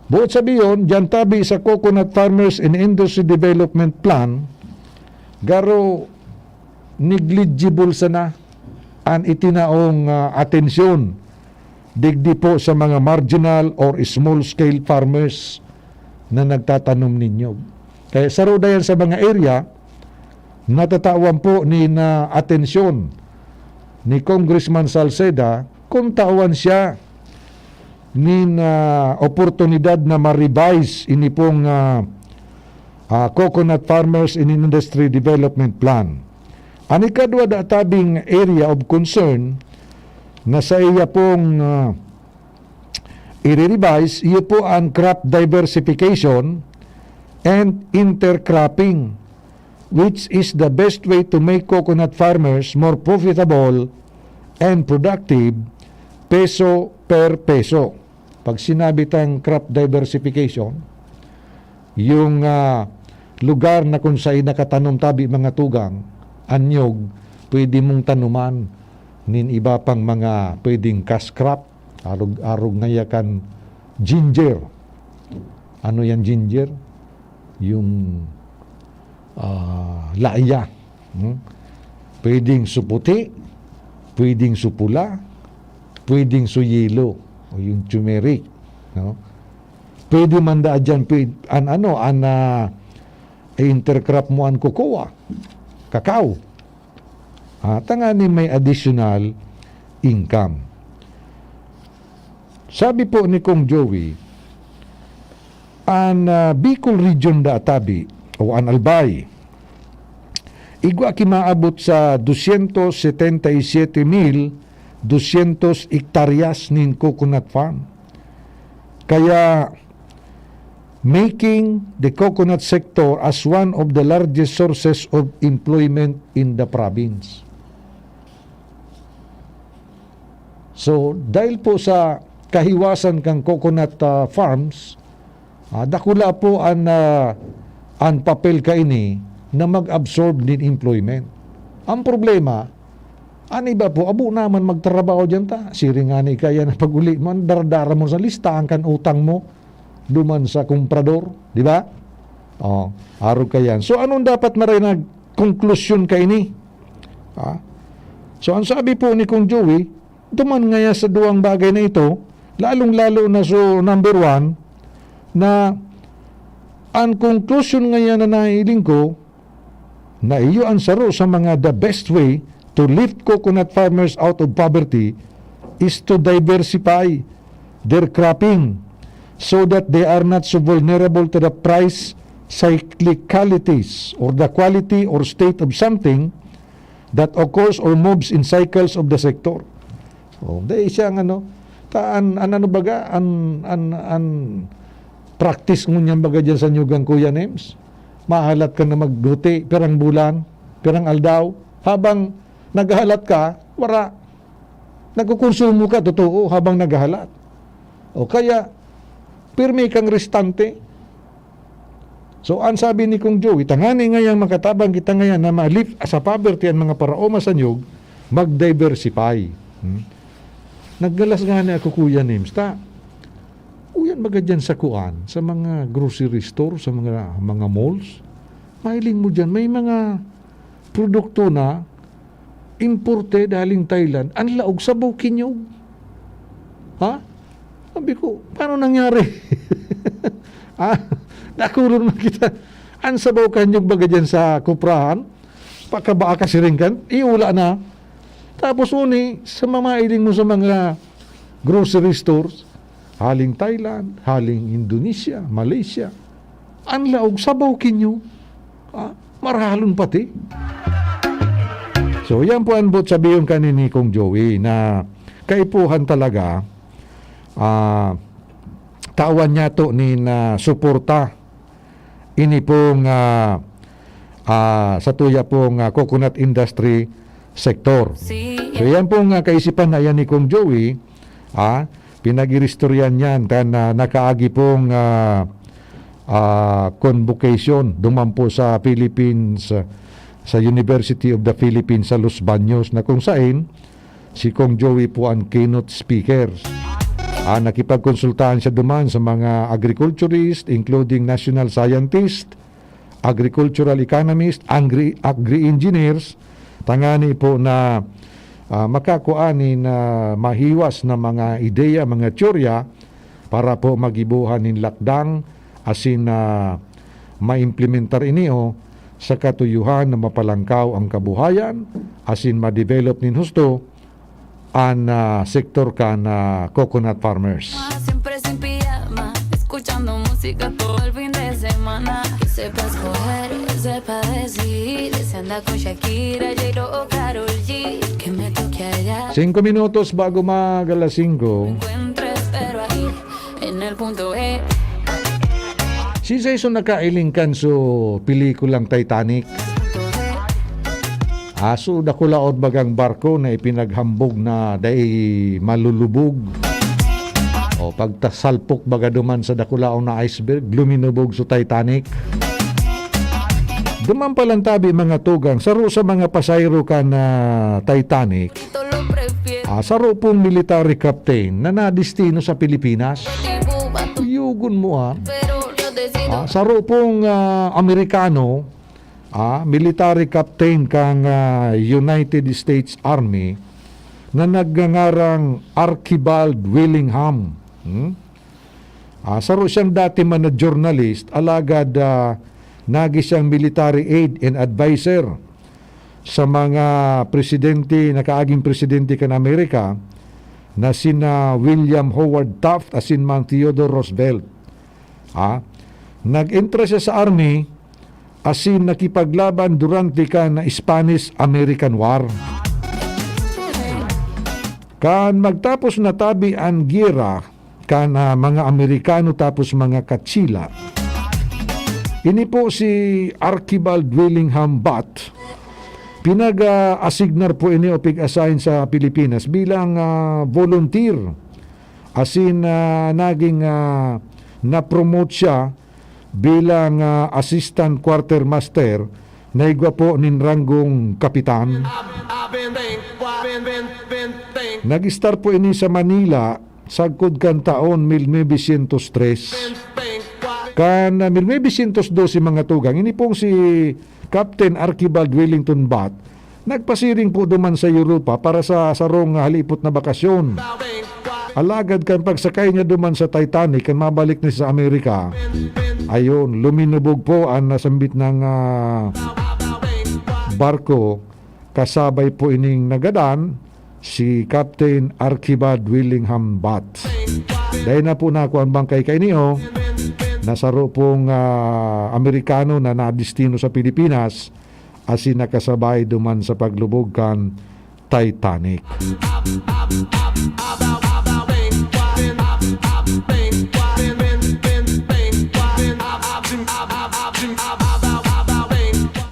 Buot sabiyon, dyan tabi sa Coconut Farmers and Industry Development Plan, garo negligible sana ang itinaong atensyon digdi po sa mga marginal or small scale farmers na nagtatanom ninyo. Kaya saruda yan sa mga area, natatawan po ni na atensyon ni Congressman Salceda kung tawan siya ni na oportunidad na ma-revise ini pong Coconut Farmers and Industry Development Plan. Ani kadwa da tabing area of concern na sa iya pong i-revise, iyo po ang crop diversification and intercropping, which is the best way to make coconut farmers more profitable and productive peso per peso. Pag sinabi tang crop diversification, yung lugar na kung saan nakatanom tabi mga tugang, anyog, pwede mong tanuman nin iba pang mga pwedeng cash crop Arog ngayakan ginger. Ano yan ginger? Yung laaya. Pwedeng suputi, pwedeng supula, pwedeng suyelo o yung turmeric, no? Pwede man da dyan intercrop mo ang cocoa, kakao. Tangani may additional income. Sabi po ni Kong Joey, ang Bicol region da Atabi o an Albay, igwa kimaabot sa 277,200 hektaryas nin coconut farm. Kaya making the coconut sector as one of the largest sources of employment in the province. So, dahil po sa kahiwasan kang coconut farms, dakula po ang papel kaini na mag-absorb din employment. Ang problema, ani ba po, abo naman magtrabaho dyan ta. Siringani kaya na pag-uli mo, dardara mo sa listahan kan utang mo, duman sa komprador, di ba? Araw kayan. So, anong dapat marinag konklusyon kaini? So, ang sabi po ni Kong Joey, duman ngaya sa duwang bagay na ito, lalong-lalo na so number 1, na ang conclusion ngayon na nailing ko, na iyo ang saro sa mga the best way to lift coconut farmers out of poverty is to diversify their cropping so that they are not so vulnerable to the price cyclicalities or the quality or state of something that occurs or moves in cycles of the sector. Dahil siyang practice mo niyan baga dyan sa nyugang Kuya Nems. Mahalat ka na magduti, pirang bulan, pirang aldaw. Habang naghahalat ka, wala. Nagkukonsumo ka, totoo, habang naghahalat. Kaya, pirmi kang restante. So, ang sabi ni Kong Joey, tangani ngayang makatabang kita ngayon na ma-lift sa poverty ang mga paraoma sa nyug, mag-diversify. Naggalas nga na ako, Kuya Nems, uyan baga dyan sa kuan, sa mga grocery store, sa mga malls, mahiling mo dyan, may mga produkto na imported haling Thailand, ang laog sa bukinyog. Sabi ko, paano nangyari? Nakulon man kita, ang sabaw kanyog baga dyan sa kuprahan, pakabaa ka siringkan, iula na. Tapos sa mamailing mo sa mga grocery stores, haling Thailand, haling Indonesia, Malaysia, ang laog sabaw kinyo, marahalon pati. So, yan po ang sabihin kanini Kong Joey na kaipuhan talaga, tawan niya to ni na suporta ini pong sa tuya pong coconut industry sector. So, yan pong kaisipan na yan ni Kong Joey, pinag-iristoryan yan na nakaagi pong convocation dumampo sa Philippines, sa University of the Philippines sa Los Baños, na kung saan si Kong Joey po ang keynote speakers. Nakipagkonsultahan siya duman sa mga agriculturist, including national scientist, agricultural economist, agri-engineers, tangani po na makakuani na mahiwas na mga ideya, mga teorya para po magibuhan ng lakdang asin na maimplementar iniyo sa katuyuhan na mapalangkaw ang kabuhayan asin ma-develop nin husto ang sektor ka na coconut farmers. Siempre sin pijama, escuchando música todo el fin de semana. Sepa escoger, sepa decidir, se anda con Shakira, J-Lo o Karol G. Que me toque allá. 5 minutos bago mag-alas 5. Encuentres, pero ahí, en el punto E. Si Jason nakailingkan so pelikulang Titanic. Aso dakulaod bagang barko na ipinaghambog na day malulubog. Pagtasalpok baga duman sa dakulaon na iceberg, luminubog sa Titanic. Duman palang tabi mga tugang, saro sa mga pasayro ka na Titanic. Saro pong military captain na nadistino sa Pilipinas. Tipo vato, Yugon mo pero yo decido. Saro pong Amerikano, military captain kang United States Army na nagngangarang Archibald Willingham. Saro siyang dati man na journalist, alagad nagi siyang military aid and advisor sa mga presidente, nakaaging presidente kan Amerika na sina William Howard Taft asin mang Theodore Roosevelt. Nag-entra siya sa army asin nakipaglaban durante kan Spanish-American War. Kan magtapos na tabi ang giyera kan mga Amerikano tapos mga Katsila, ini po si Archibald Willingham Bott pinag-asignar po ini o pig-assign sa Pilipinas bilang volunteer. Asin naging na-promote siya bilang assistant quartermaster na igwa po nin ranggong kapitan. Nag-start po ini sa Manila sagkod kan taon 1903. Kan 1912 mga tugang, ini pong si Captain Archibald Wellington Bott nagpasiring po duman sa Europa para sa sarong halipot na bakasyon. Alagad kan pagsakay niya duman sa Titanic kan mabalik na sa Amerika, ayon, luminubog po ang nasambit ng barko. Kasabay po ining nagadan si Captain Archibald Willingham Bott. Dahil na po na ako ang bangkay kay niyo, nasaro pong Amerikano na nadistino sa Pilipinas asin nakasabay duman sa paglubog kan Titanic.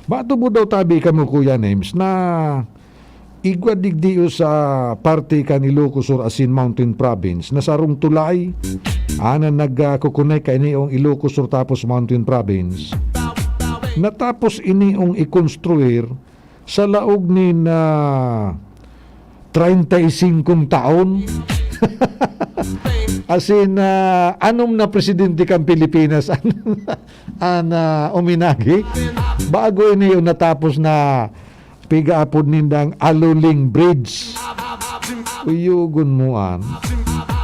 Bato mo daw tabi kamo Kuya Names na igwa digdiyo sa parte kan Ilocos Sur asin Mountain Province na sarong tulay na nagkukunay ka iniong Ilocos Sur tapos Mountain Province, natapos iniong ikonstruir sa laog ni na 35 taon. Asin anom na presidente kang Pilipinas ang uminagi bago ini yung natapos na pigaapod nindang Aluling Bridge. Uyugon mo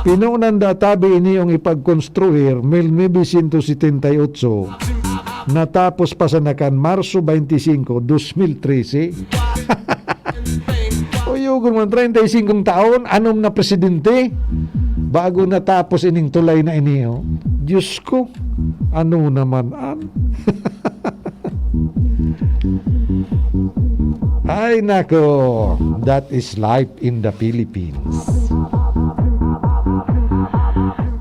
pinunan databi ini yung ipagkonstruir 1978, natapos pa sa nakan Marso 25, 2013. Uyugon mo, 35 taon, anom na presidente bago natapos ining tulay na iniyo. Diyos ko, ano naman Ay nako, that is life in the Philippines.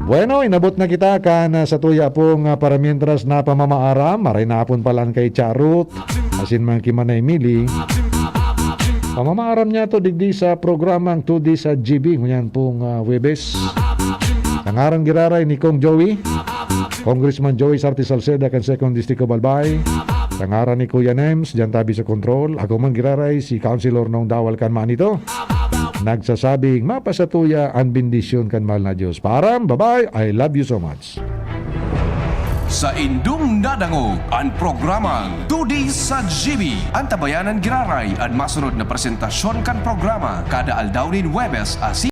Bueno, inabot na kita kan sa tuya pong para mientras na pamamaaram. Maray na apon palan kay Charot asin man kimanay Mili. Pamamaaram niya to digdi sa programang 2D sa GB ngunyan pong Webes. Nangarang giraray ni Kong Joey, Congressman Joey Sarti Salceda kan 2nd District of Albay. Tangaran ni Kuya Nems, dyan tabi sa control. Ako man giraray si Councilor nung dawal kan manito. Nagsasabing mapasatuya ang bendisyon kan mahal na Diyos. Param, bye-bye, I love you so much. Sa indung nadangog ang programang 2D sa GB. Ang tabayanan giraray ang masunod na presentasyon kan programa kada aldawnin Webes